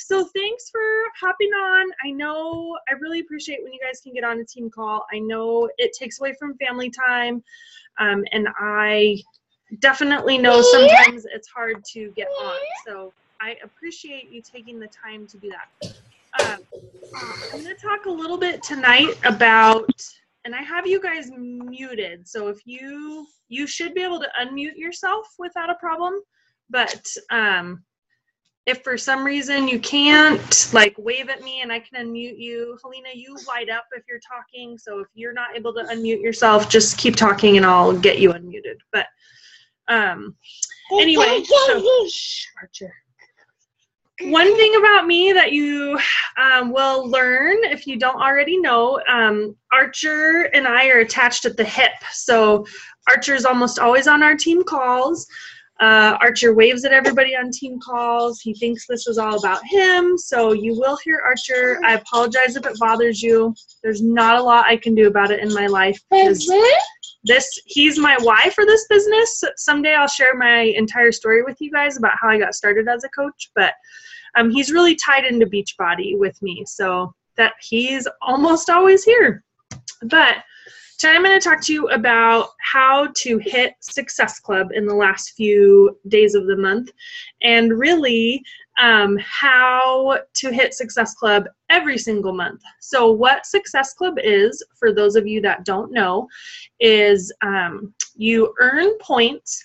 so thanks for hopping on. I know I really appreciate when you guys can get on a team call. I know it takes away from family time, and I definitely know sometimes it's hard to get on. So I appreciate you taking the time to do that. I'm going to talk a little bit tonight about, and I have you guys muted, so if you should be able to unmute yourself without a problem, but if for some reason you can't, like, wave at me and I can unmute you. Helena, you light up if you're talking, so if you're not able to unmute yourself, just keep talking and I'll get you unmuted. But anyway, so, shh, Archer. One thing about me that you will learn if you don't already know, Archer and I are attached at the hip. So Archer's almost always on our team calls. Archer waves at everybody on team calls. He thinks this is all about him. So you will hear Archer. I apologize if it bothers you. There's not a lot I can do about it in my life. He's my why for this business. Someday I'll share my entire story with you guys about how I got started as a coach, but he's really tied into Beachbody with me, so that he's almost always here. But today I'm going to talk to you about how to hit Success Club in the last few days of the month, and really how to hit Success Club every single month. So what Success Club is, for those of you that don't know, is you earn points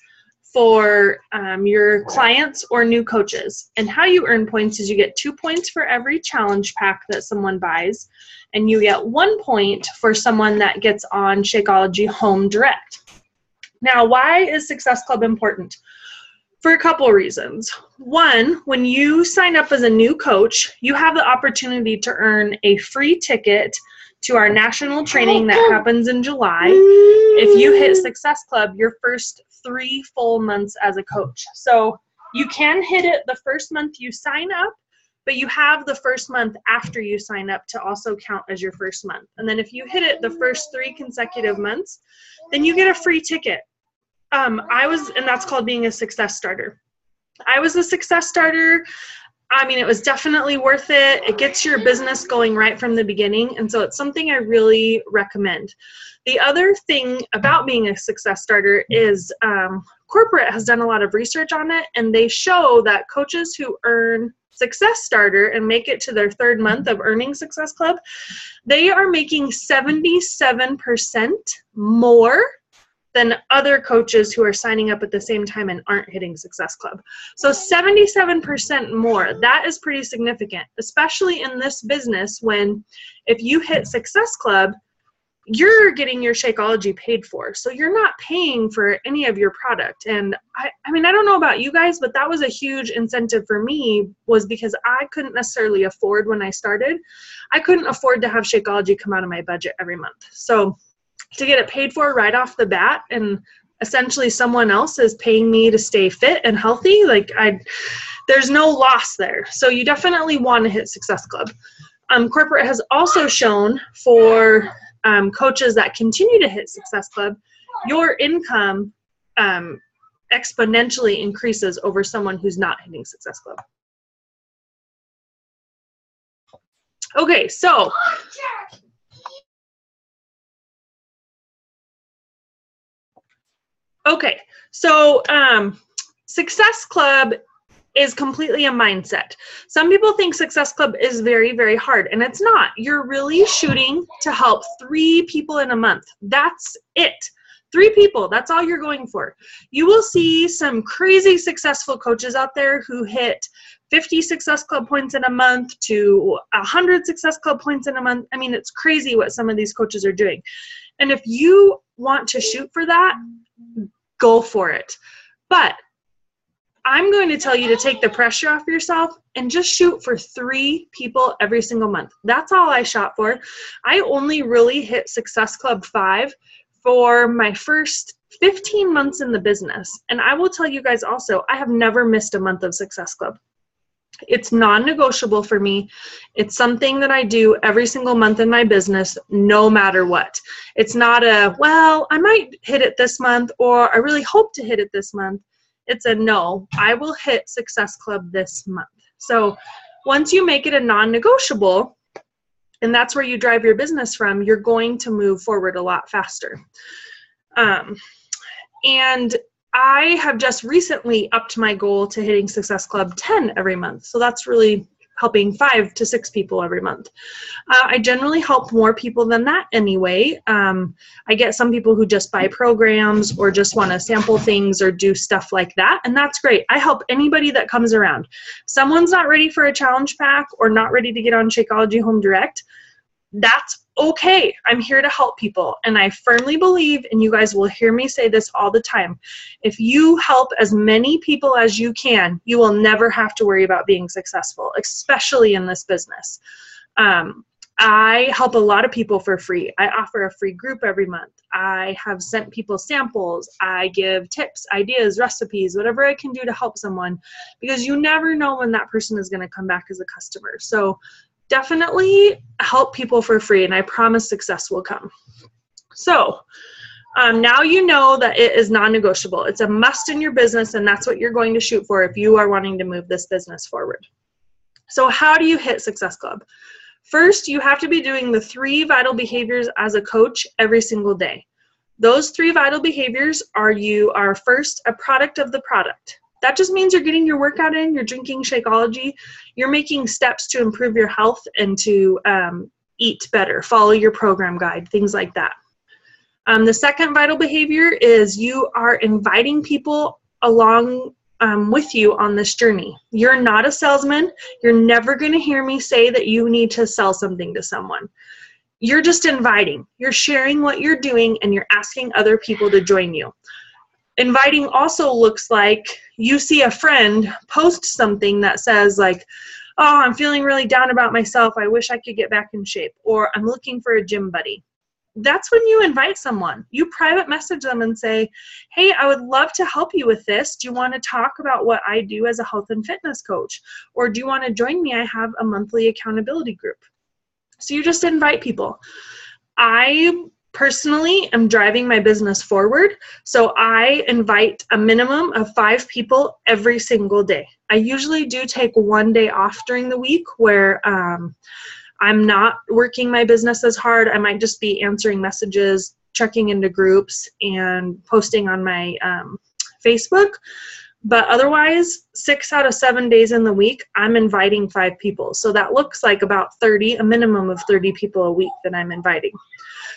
for your clients or new coaches. And how you earn points is you get 2 points for every challenge pack that someone buys, and you get 1 point for someone that gets on Shakeology Home Direct. Now, why is Success Club important? For a couple reasons. One, when you sign up as a new coach, you have the opportunity to earn a free ticket to our national training that happens in July if you hit Success Club your first 3 full months as a coach. So you can hit it the first month you sign up, but you have the first month after you sign up to also count as your first month. And then if you hit it the first 3 consecutive months, then you get a free ticket. And that's called being a success starter. I was a success starter. I mean, it was definitely worth it. It gets your business going right from the beginning, and so it's something I really recommend. The other thing about being a success starter is corporate has done a lot of research on it, and they show that coaches who earn Success Starter and make it to their 3rd month of earning Success Club, they are making 77% more than other coaches who are signing up at the same time and aren't hitting Success Club. So 77% more, that is pretty significant, especially in this business when if you hit Success Club, you're getting your Shakeology paid for. So you're not paying for any of your product. And I mean, I don't know about you guys, but that was a huge incentive for me, was because I couldn't necessarily afford when I started. I couldn't afford to have Shakeology come out of my budget every month. So to get it paid for right off the bat, and essentially someone else is paying me to stay fit and healthy, there's no loss there. So you definitely want to hit Success Club. Corporate has also shown for coaches that continue to hit Success Club, your income exponentially increases over someone who's not hitting Success Club. Okay, so Success Club is completely a mindset. Some people think Success Club is very, very hard, and it's not. You're really shooting to help 3 people in a month. That's it. 3 people, that's all you're going for. You will see some crazy successful coaches out there who hit 50 Success Club points in a month to 100 Success Club points in a month. I mean, it's crazy what some of these coaches are doing. And if you want to shoot for that, go for it. But I'm going to tell you to take the pressure off yourself and just shoot for 3 people every single month. That's all I shot for. I only really hit Success Club 5 for my first 15 months in the business. And I will tell you guys also, I have never missed a month of Success Club. It's non-negotiable for me. It's something that I do every single month in my business, no matter what. It's not well, I might hit it this month, or I really hope to hit it this month. It's a no, I will hit Success Club this month. So Once you make it a non-negotiable, and that's where you drive your business from, you're going to move forward a lot faster. And I have just recently upped my goal to hitting Success Club 10 every month. So that's really helping 5 to 6 people every month. I generally help more people than that anyway. I get some people who just buy programs or just want to sample things or do stuff like that, and that's great. I help anybody that comes around. Someone's not ready for a challenge pack or not ready to get on Shakeology Home Direct. That's okay. I'm here to help people. And I firmly believe, and you guys will hear me say this all the time, if you help as many people as you can, you will never have to worry about being successful, especially in this business. I help a lot of people for free. I offer a free group every month. I have sent people samples. I give tips, ideas, recipes, whatever I can do to help someone, because you never know when that person is going to come back as a customer. So definitely help people for free, and I promise success will come. So now you know that it is non-negotiable. It's a must in your business, and that's what you're going to shoot for if you are wanting to move this business forward. So how do you hit Success Club? First, you have to be doing the 3 vital behaviors as a coach every single day. Those 3 vital behaviors are: you are first a product of the product. That just means you're getting your workout in, you're drinking Shakeology, you're making steps to improve your health and to eat better, follow your program guide, things like that. The second vital behavior is you are inviting people along with you on this journey. You're not a salesman. You're never going to hear me say that you need to sell something to someone. You're just inviting. You're sharing what you're doing, and you're asking other people to join you. Inviting also looks like you see a friend post something that says like, oh, I'm feeling really down about myself. I wish I could get back in shape. Or I'm looking for a gym buddy. That's when you invite someone. You private message them and say, hey, I would love to help you with this. Do you want to talk about what I do as a health and fitness coach? Or do you want to join me? I have a monthly accountability group. So you just invite people. I personally am driving my business forward, so I invite a minimum of 5 people every single day. I usually do take 1 day off during the week where I'm not working my business as hard. I might just be answering messages, checking into groups, and posting on my Facebook. But otherwise, 6 out of 7 days in the week, I'm inviting 5 people. So that looks like about 30, a minimum of 30 people a week that I'm inviting.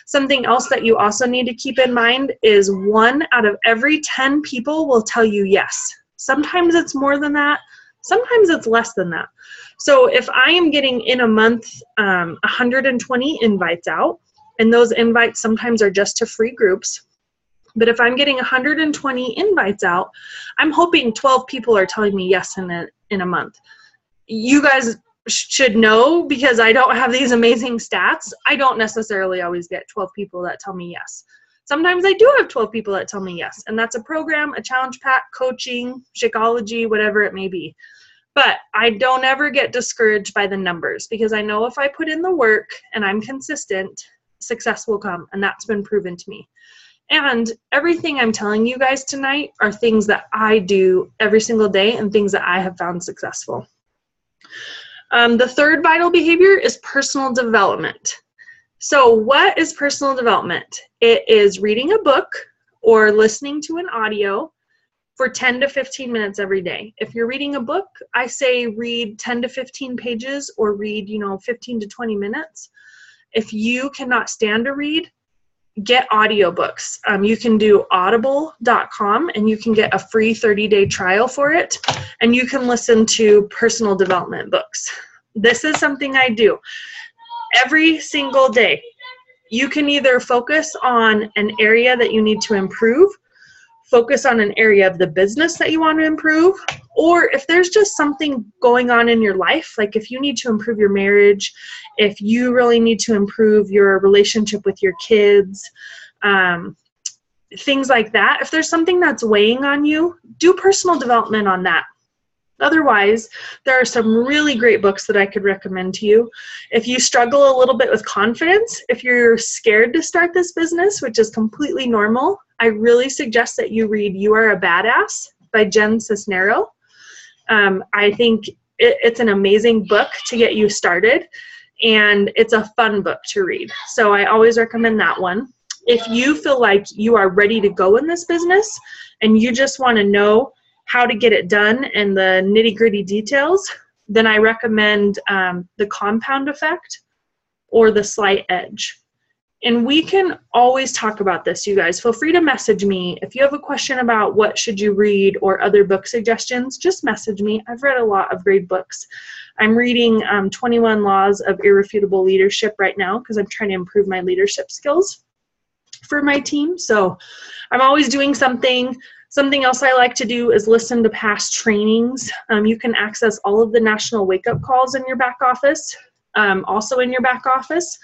Something else that you also need to keep in mind is 1 out of every 10 people will tell you yes. Sometimes it's more than that. Sometimes it's less than that. So if I am getting in a month 120 invites out, and those invites sometimes are just to free groups, but if I'm getting 120 invites out, I'm hoping 12 people are telling me yes in a month. You guys should know, because I don't have these amazing stats, I don't necessarily always get 12 people that tell me yes. Sometimes I do have 12 people that tell me yes, and that's a program, a challenge pack, coaching, Shakeology, whatever it may be. But I don't ever get discouraged by the numbers, because I know if I put in the work and I'm consistent, success will come, and that's been proven to me. And everything I'm telling you guys tonight are things that I do every single day and things that I have found successful. The third vital behavior is personal development. So what is personal development? It is reading a book or listening to an audio for 10 to 15 minutes every day. If you're reading a book, I say read 10 to 15 pages or read, 15 to 20 minutes. If you cannot stand to read, get audiobooks. You can do audible.com and you can get a free 30-day trial for it, and you can listen to personal development books. This is something I do every single day. You can either focus on an area that you need to improve, focus on an area of the business that you want to improve, or if there's just something going on in your life, like if you need to improve your marriage, if you really need to improve your relationship with your kids, things like that. If there's something that's weighing on you, do personal development on that. Otherwise, there are some really great books that I could recommend to you. If you struggle a little bit with confidence, if you're scared to start this business, which is completely normal, I really suggest that you read You Are a Badass by Jen Cisnero. I think it's an amazing book to get you started, and it's a fun book to read. So I always recommend that one. If you feel like you are ready to go in this business and you just want to know how to get it done and the nitty-gritty details, then I recommend The Compound Effect or The Slight Edge. And we can always talk about this, you guys. Feel free to message me. If you have a question about what should you read or other book suggestions, just message me. I've read a lot of great books. I'm reading 21 Laws of Irrefutable Leadership right now because I'm trying to improve my leadership skills for my team. So I'm always doing something. Something else I like to do is listen to past trainings. You can access all of the national wake-up calls in your back office. Also in your back office,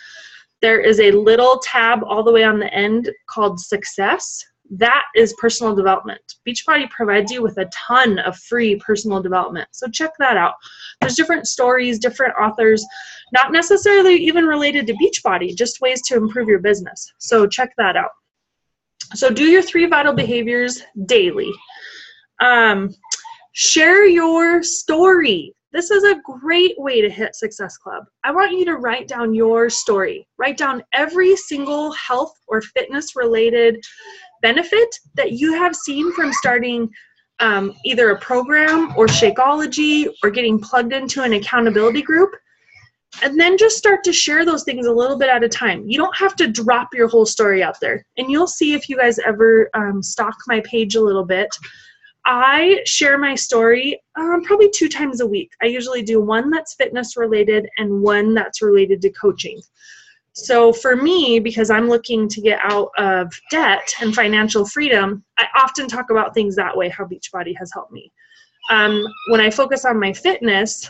there is a little tab all the way on the end called Success. That is personal development. Beachbody provides you with a ton of free personal development. So check that out. There's different stories, different authors, not necessarily even related to Beachbody, just ways to improve your business. So check that out. So do your 3 vital behaviors daily. Share your story. This is a great way to hit Success Club. I want you to write down your story. Write down every single health or fitness related benefit that you have seen from starting either a program or Shakeology or getting plugged into an accountability group. And then just start to share those things a little bit at a time. You don't have to drop your whole story out there. And you'll see if you guys ever stalk my page a little bit. I share my story probably 2 times a week. I usually do one that's fitness related and one that's related to coaching. So for me, because I'm looking to get out of debt and financial freedom, I often talk about things that way, how Beachbody has helped me. When I focus on my fitness,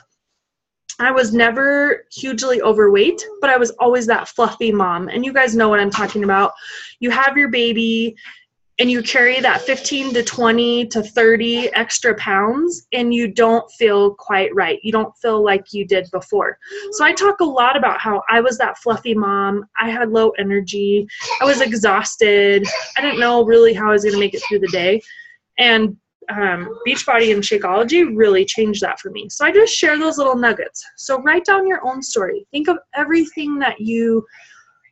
I was never hugely overweight, but I was always that fluffy mom. And you guys know what I'm talking about. You have your baby, and you carry that 15 to 20 to 30 extra pounds, and you don't feel quite right. You don't feel like you did before. So I talk a lot about how I was that fluffy mom. I had low energy. I was exhausted. I didn't know really how I was going to make it through the day. And Beachbody and Shakeology really changed that for me. So I just share those little nuggets. So write down your own story. Think of everything that you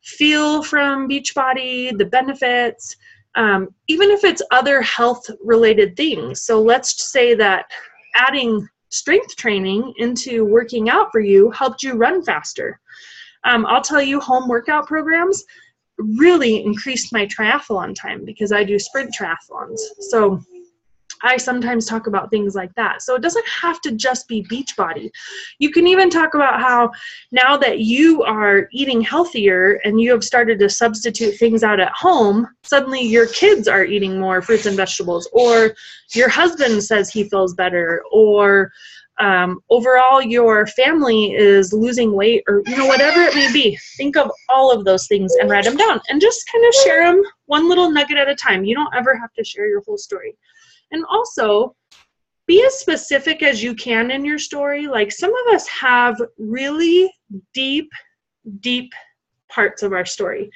feel from Beachbody, the benefits, even if it's other health-related things. So let's say that adding strength training into working out for you helped you run faster. I'll tell you, home workout programs really increased my triathlon time because I do sprint triathlons. So I sometimes talk about things like that. So it doesn't have to just be Beachbody. You can even talk about how now that you are eating healthier and you have started to substitute things out at home, suddenly your kids are eating more fruits and vegetables, or your husband says he feels better, or overall your family is losing weight, or whatever it may be. Think of all of those things and write them down and just kind of share them one little nugget at a time. You don't ever have to share your whole story. And also, be as specific as you can in your story. Like, some of us have really deep, deep parts of our story.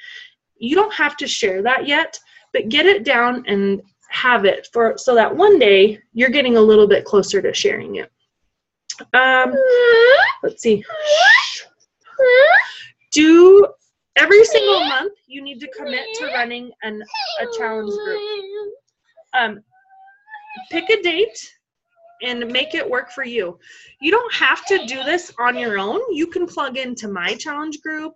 You don't have to share that yet, but get it down and have it so that one day you're getting a little bit closer to sharing it. Let's see. Every single month, you need to commit to running a challenge group. Pick a date and make it work for you. You don't have to do this on your own. You can plug into my challenge group.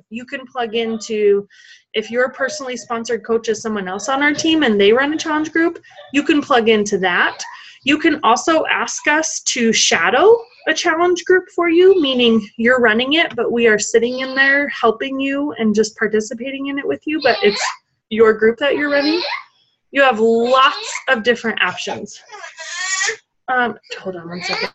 You can plug into, if your personally sponsored coach is someone else on our team and they run a challenge group, you can plug into that. You can also ask us to shadow a challenge group for you, meaning you're running it, but we are sitting in there helping you and just participating in it with you, but it's your group that you're running. You have lots of different options. Hold on one second.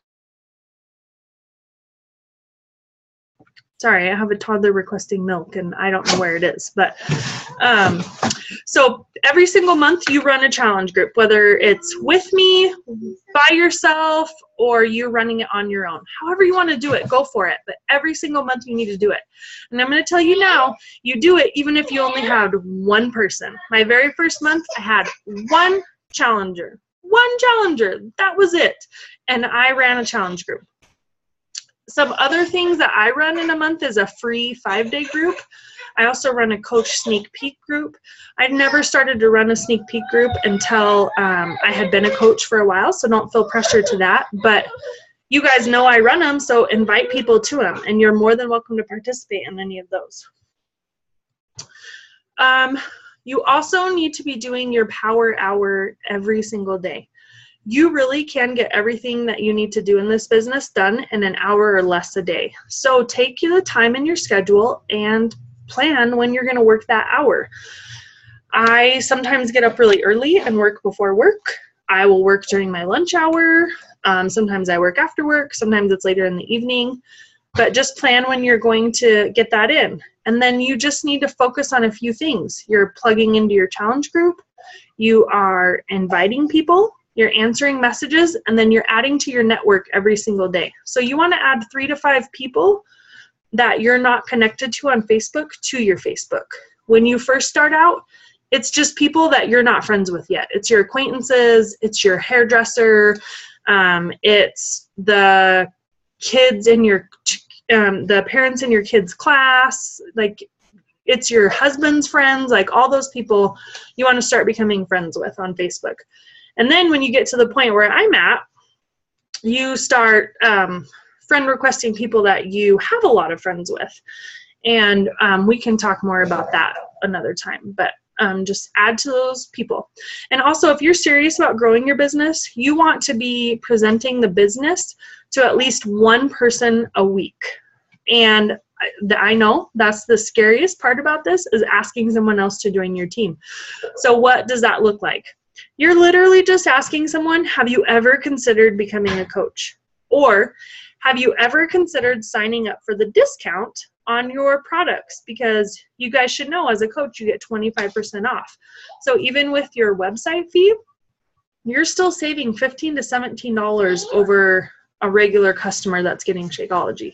Sorry, I have a toddler requesting milk and I don't know where it is. But so every single month you run a challenge group, whether it's with me, by yourself, or you're running it on your own. However you want to do it, go for it. But every single month you need to do it. And I'm going to tell you now, you do it even if you only had one person. My very first month, I had one challenger. 1 challenger. That was it. And I ran a challenge group. Some other things that I run in a month is a free 5-day group. I also run a coach sneak peek group. I'd never started to run a sneak peek group until I had been a coach for a while, so don't feel pressure to that. But you guys know I run them, so invite people to them, and you're more than welcome to participate in any of those. You also need to be doing your power hour every single day. You really can get everything that you need to do in this business done in an hour or less a day. So take the time in your schedule and plan when you're going to work that hour. I sometimes get up really early and work before work. I will work during my lunch hour. Sometimes I work after work. Sometimes it's later in the evening. But just plan when you're going to get that in. And then you just need to focus on a few things. You're plugging into your challenge group. You are inviting people. You're answering messages. And then you're adding to your network every single day. So you want to add 3 to 5 people that you're not connected to on Facebook to your Facebook. When you first start out, it's just people that you're not friends with yet. It's your acquaintances. It's your hairdresser. It's the kids in your the parents in your kids' class, like it's your husband's friends, like all those people you want to start becoming friends with on Facebook. And then when you get to the point where I'm at, you start friend requesting people that you have a lot of friends with. And we can talk more about that another time, but just add to those people. And also, if you're serious about growing your business, you want to be presenting the business to at least 1 person a week. And I know that's the scariest part about this, is asking someone else to join your team. So what does that look like? You're literally just asking someone, have you ever considered becoming a coach? Or have you ever considered signing up for the discount on your products? Because you guys should know, as a coach, you get 25% off. So even with your website fee, you're still saving $15 to $17 over a regular customer that's getting Shakeology.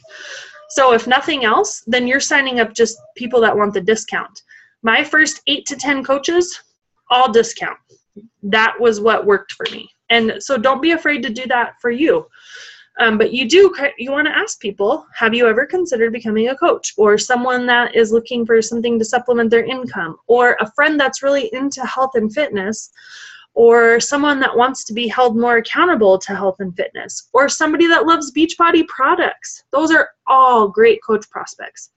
So if nothing else, then you're signing up just people that want the discount. My first 8 to 10 coaches, all discount. That was what worked for me. And so don't be afraid to do that for you. But you want to ask people, have you ever considered becoming a coach? Or someone that is looking for something to supplement their income, or a friend that's really into health and fitness, or someone that wants to be held more accountable to health and fitness, or somebody that loves Beachbody products. Those are all great coach prospects.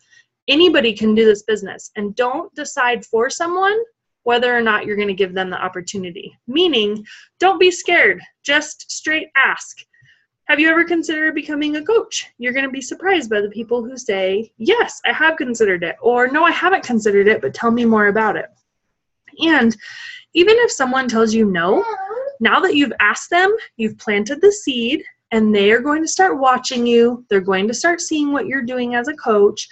Anybody can do this business, and don't decide for someone whether or not you're going to give them the opportunity. Meaning, don't be scared. Just straight ask. Have you ever considered becoming a coach? You're going to be surprised by the people who say, yes, I have considered it, or no, I haven't considered it, but tell me more about it. And even if someone tells you no, now that you've asked them, you've planted the seed, and they are going to start watching you. They're going to start seeing what you're doing as a coach,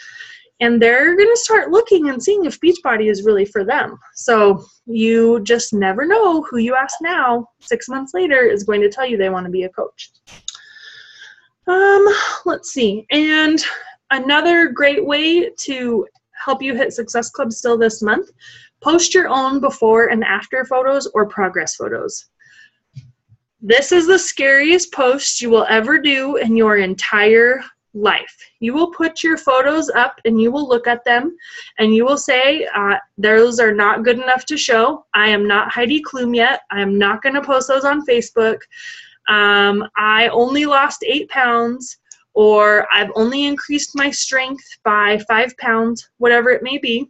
and they're going to start looking and seeing if Beachbody is really for them. So you just never know who you ask now, 6 months later, is going to tell you they want to be a coach. Let's see. And another great way to help you hit Success Club still this month, post your own before and after photos or progress photos. This is the scariest post you will ever do in your entire life. You will put your photos up and you will look at them and you will say, those are not good enough to show. I am not Heidi Klum yet. I am not going to post those on Facebook. I only lost 8 pounds, or I've only increased my strength by 5 pounds, whatever it may be.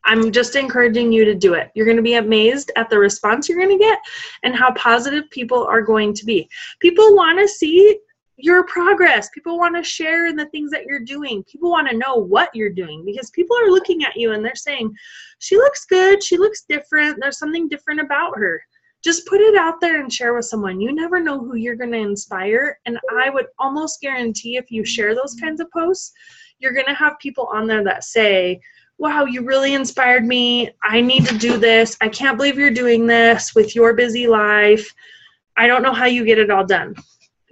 I'm just encouraging you to do it. You're going to be amazed at the response you're going to get and how positive people are going to be. People want to see your progress. People want to share in the things that you're doing. People want to know what you're doing, because people are looking at you and they're saying, she looks good. She looks different. There's something different about her. Just put it out there and share with someone. You never know who you're going to inspire. And I would almost guarantee if you share those kinds of posts, you're going to have people on there that say, wow, you really inspired me. I need to do this. I can't believe you're doing this with your busy life. I don't know how you get it all done.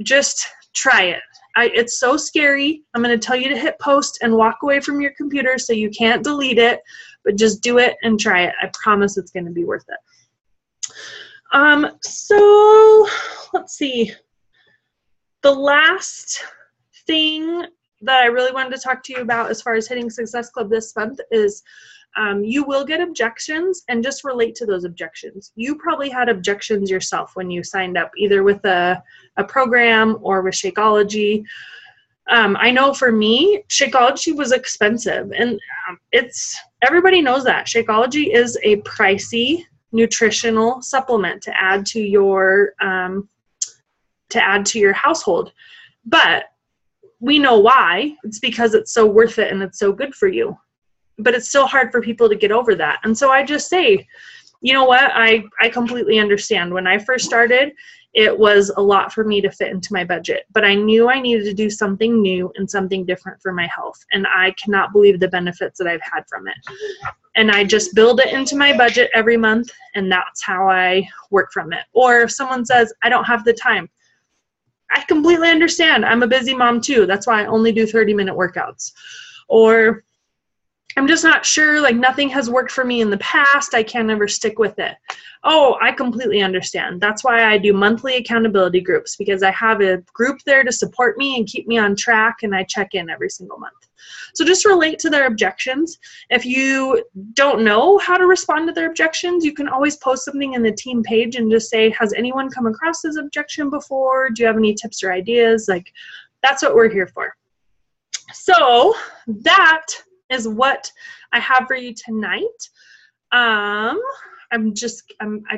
Just try it. It's so scary. I'm going to tell you to hit post and walk away from your computer so you can't delete it, but just do it and try it. I promise it's going to be worth it. So let's see. The last thing that I really wanted to talk to you about as far as hitting Success Club this month is you will get objections, and just relate to those objections. You probably had objections yourself when you signed up, either with a program or with Shakeology. I know for me, Shakeology was expensive, and everybody knows that. Shakeology is a pricey nutritional supplement to add to your household. But we know why. It's because it's so worth it and it's so good for you. But it's still hard for people to get over that. And so I just say, you know what? I completely understand. When I first started, it was a lot for me to fit into my budget. But I knew I needed to do something new and something different for my health. And I cannot believe the benefits that I've had from it. And I just build it into my budget every month, and that's how I work from it. Or if someone says, I don't have the time, I completely understand. I'm a busy mom too. That's why I only do 30-minute workouts. Or I'm just not sure, like nothing has worked for me in the past. I can't ever stick with it. Oh, I completely understand. That's why I do monthly accountability groups, because I have a group there to support me and keep me on track, and I check in every single month. So just relate to their objections. If you don't know how to respond to their objections, you can always post something in the team page and just say, has anyone come across this objection before? Do you have any tips or ideas? Like, that's what we're here for. So that is what I have for you tonight. I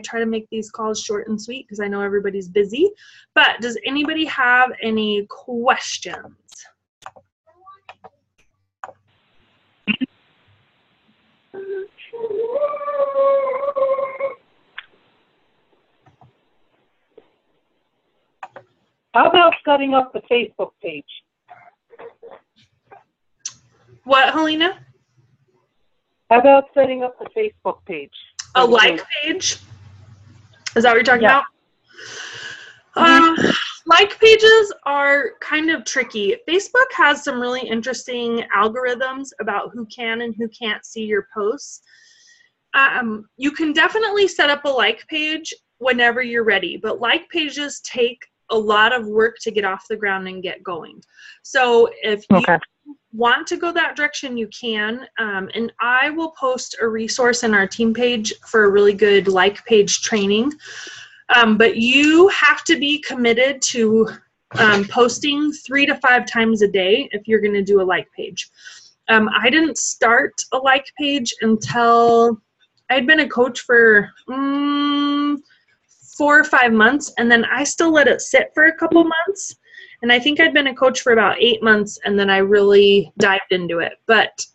try to make these calls short and sweet because I know everybody's busy, but does anybody have any questions? How about setting up a Facebook page? What, Helena? How about setting up a Facebook page? A like page? Is that what you're talking about? Like pages are kind of tricky. Facebook has some really interesting algorithms about who can and who can't see your posts. You can definitely set up a like page whenever you're ready, but like pages take a lot of work to get off the ground and get going. So if you want to go that direction, you can. And I will post a resource in our team page for a really good like page training. But you have to be committed to posting 3 to 5 times a day if you're going to do a like page. I didn't start a like page until I'd been a coach for 4 or 5 months, and then I still let it sit for a couple months. And I think I'd been a coach for about 8 months, and then I really dived into it. But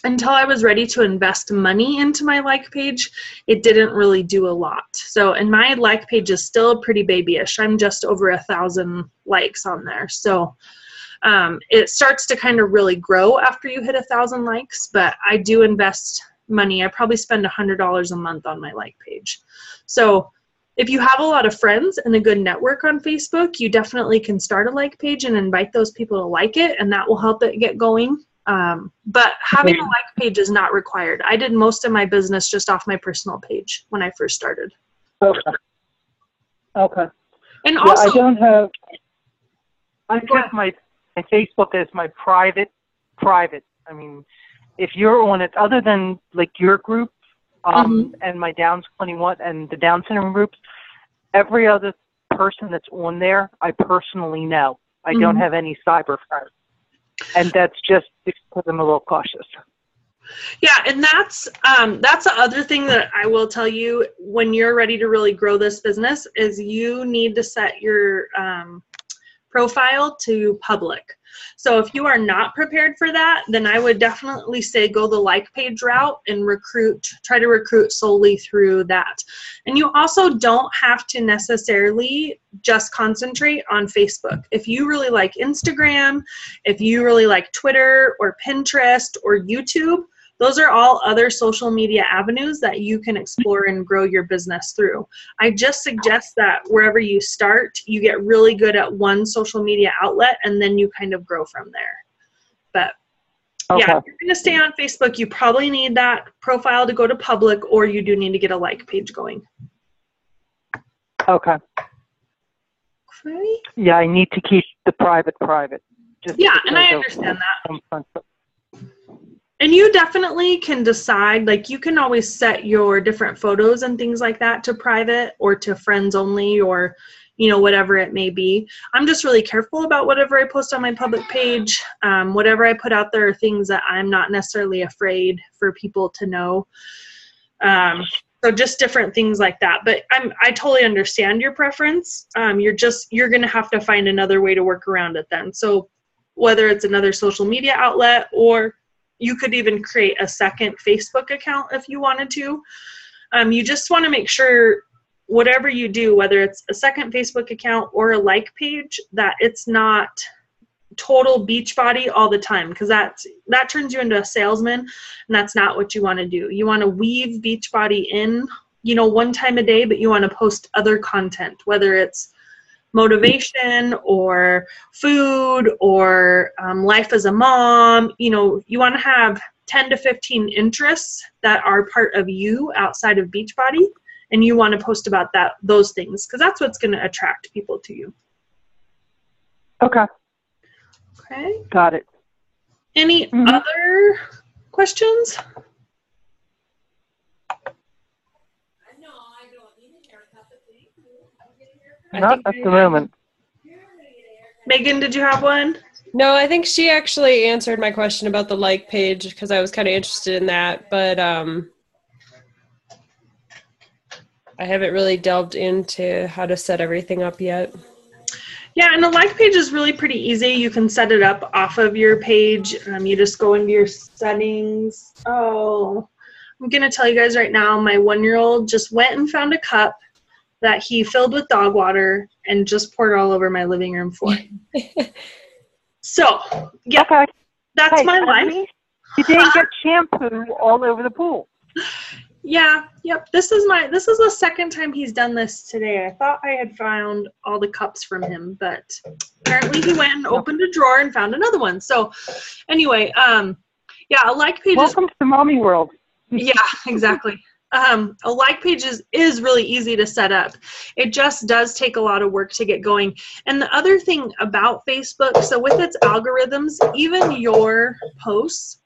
until I was ready to invest money into my like page, it didn't really do a lot. So, and my like page is still pretty babyish. I'm just over 1,000 likes on there. So it starts to kind of really grow after you hit 1,000 likes, but I do invest money. I probably spend $100 a month on my like page. So if you have a lot of friends and a good network on Facebook, you definitely can start a like page and invite those people to like it, and that will help it get going. But having a like page is not required. I did most of my business just off my personal page when I first started. Okay. And also, I kept my Facebook as my private. I mean, if you're on it, other than like your group, and my Downs 21 and the Down syndrome groups, every other person that's on there, I personally know. I don't have any cyber friends. And that's just because I'm a little cautious. Yeah, and that's the other thing that I will tell you when you're ready to really grow this business is you need to set your profile to public. So if you are not prepared for that, then I would definitely say go the like page route and try to recruit solely through that. And you also don't have to necessarily just concentrate on Facebook. If you really like Instagram, if you really like Twitter or Pinterest or YouTube, those are all other social media avenues that you can explore and grow your business through. I just suggest that wherever you start, you get really good at one social media outlet and then you kind of grow from there. But yeah, if you're going to stay on Facebook, you probably need that profile to go to public, or you do need to get a like page going. Okay. Okay. Yeah, I need to keep the private. Just Yeah, and I because understand that. some friends- And you definitely can decide, like you can always set your different photos and things like that to private or to friends only, or, you know, whatever it may be. I'm just really careful about whatever I post on my public page. Whatever I put out there are things that I'm not necessarily afraid for people to know. So just different things like that. But I totally understand your preference. You're going to have to find another way to work around it then. So whether it's another social media outlet, or you could even create a second Facebook account if you wanted to. You just want to make sure whatever you do, whether it's a second Facebook account or a like page, that it's not total Beachbody all the time, because that turns you into a salesman, and that's not what you want to do. You want to weave Beachbody in, you know, one time a day, but you want to post other content, whether it's motivation or food or life as a mom. You know, you want to have 10 to 15 interests that are part of you outside of Beachbody, and you want to post about those things, because that's what's going to attract people to you. Okay. Okay. Got it. Any other questions? Not at the moment. Megan, did you have one? No, I think she actually answered my question about the like page, because I was kind of interested in that, but I haven't really delved into how to set everything up yet. Yeah, and the like page is really pretty easy. You can set it up off of your page. You just go into your settings. Oh, I'm going to tell you guys right now, my 1-year-old just went and found a cup that he filled with dog water and just poured all over my living room floor. So, yeah, Okay. that's Hey, my at life. least you didn't get shampoo all over the pool. Yeah, yep. This is the second time he's done this today. I thought I had found all the cups from him, but apparently he went and opened a drawer and found another one. So anyway, yeah, a like page Welcome to Mommy World. Yeah, exactly. A like page is really easy to set up. It just does take a lot of work to get going. And the other thing about Facebook, so with its algorithms, even your posts,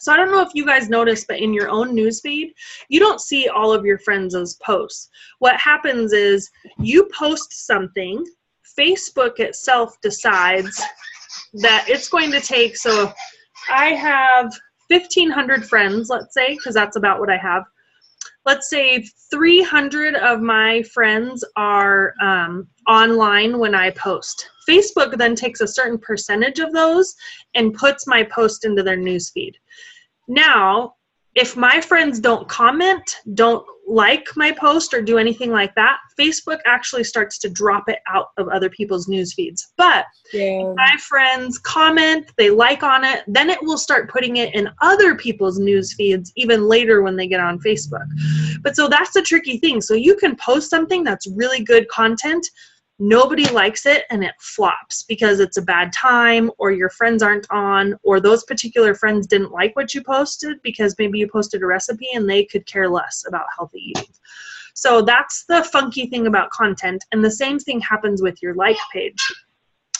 so I don't know if you guys noticed, but in your own newsfeed, you don't see all of your friends' posts. What happens is you post something, Facebook itself decides that it's going to take, so I have 1,500 friends, let's say, because that's about what I have. Let's say 300 of my friends are online when I post. Facebook then takes a certain percentage of those and puts my post into their newsfeed. Now, if my friends don't comment, don't like my post or do anything like that, Facebook actually starts to drop it out of other people's news feeds. But if my friends comment, they like on it, then it will start putting it in other people's news feeds even later when they get on Facebook. But so that's the tricky thing. So you can post something that's really good content, nobody likes it, and it flops because it's a bad time, or your friends aren't on, or those particular friends didn't like what you posted because maybe you posted a recipe and they could care less about healthy eating. So that's the funky thing about content. And the same thing happens with your like page.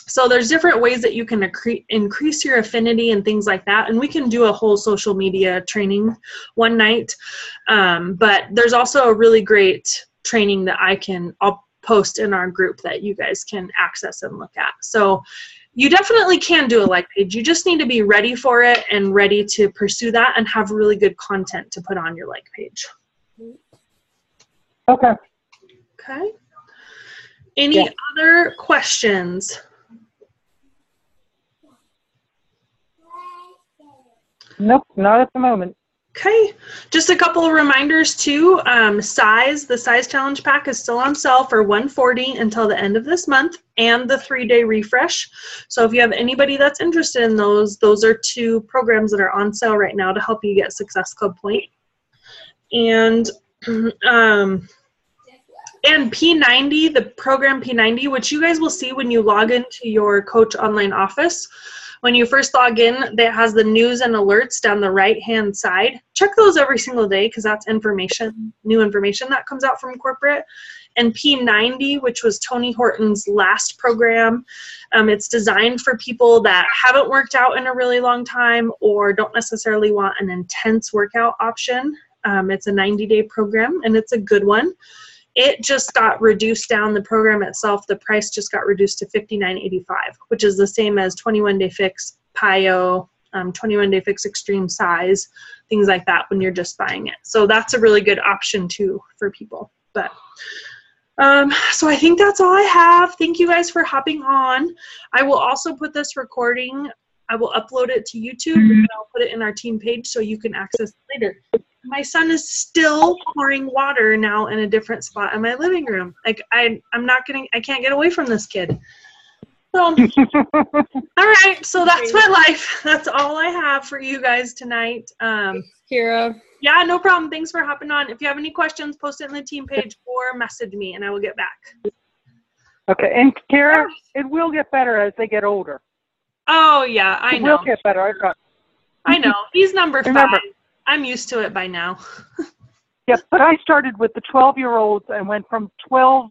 So there's different ways that you can increase your affinity and things like that. And we can do a whole social media training one night. But there's also a really great training that I'll post in our group that you guys can access and look at. So you definitely can do a like page. You just need to be ready for it and ready to pursue that and have really good content to put on your like page. Okay. Okay. Any other questions? Nope, not at the moment. Okay, just a couple of reminders too. The size challenge pack is still on sale for $140 until the end of this month, and the 3-day refresh. So if you have anybody that's interested in those are 2 programs that are on sale right now to help you get Success Club point. And P90, the program P90, which you guys will see when you log into your Coach Online Office. When you first log in, that has the news and alerts down the right-hand side. Check those every single day because that's information, new information that comes out from corporate. and P90, which was Tony Horton's last program. It's designed for people that haven't worked out in a really long time or don't necessarily want an intense workout option. It's a 90-day program, and it's a good one. It just got reduced down, the program itself, the price just got reduced to $59.85, which is the same as 21-Day Fix, PiYo, 21-Day Fix Extreme Size, things like that when you're just buying it. So that's a really good option too for people. But so I think that's all I have. Thank you guys for hopping on. I will also put this recording, I will upload it to YouTube, and I'll put it in our team page so you can access it later. My son is still pouring water now in a different spot in my living room. Like I can't get away from this kid. So, all right. So that's my life. That's all I have for you guys tonight. Kira. Yeah, no problem. Thanks for hopping on. If you have any questions, post it in the team page or message me and I will get back. Okay. And Kara, it will get better as they get older. Oh yeah, I know. It will get better. I know. He's number 5. Remember, I'm used to it by now. yeah, but I started with the 12-year-olds and went from 12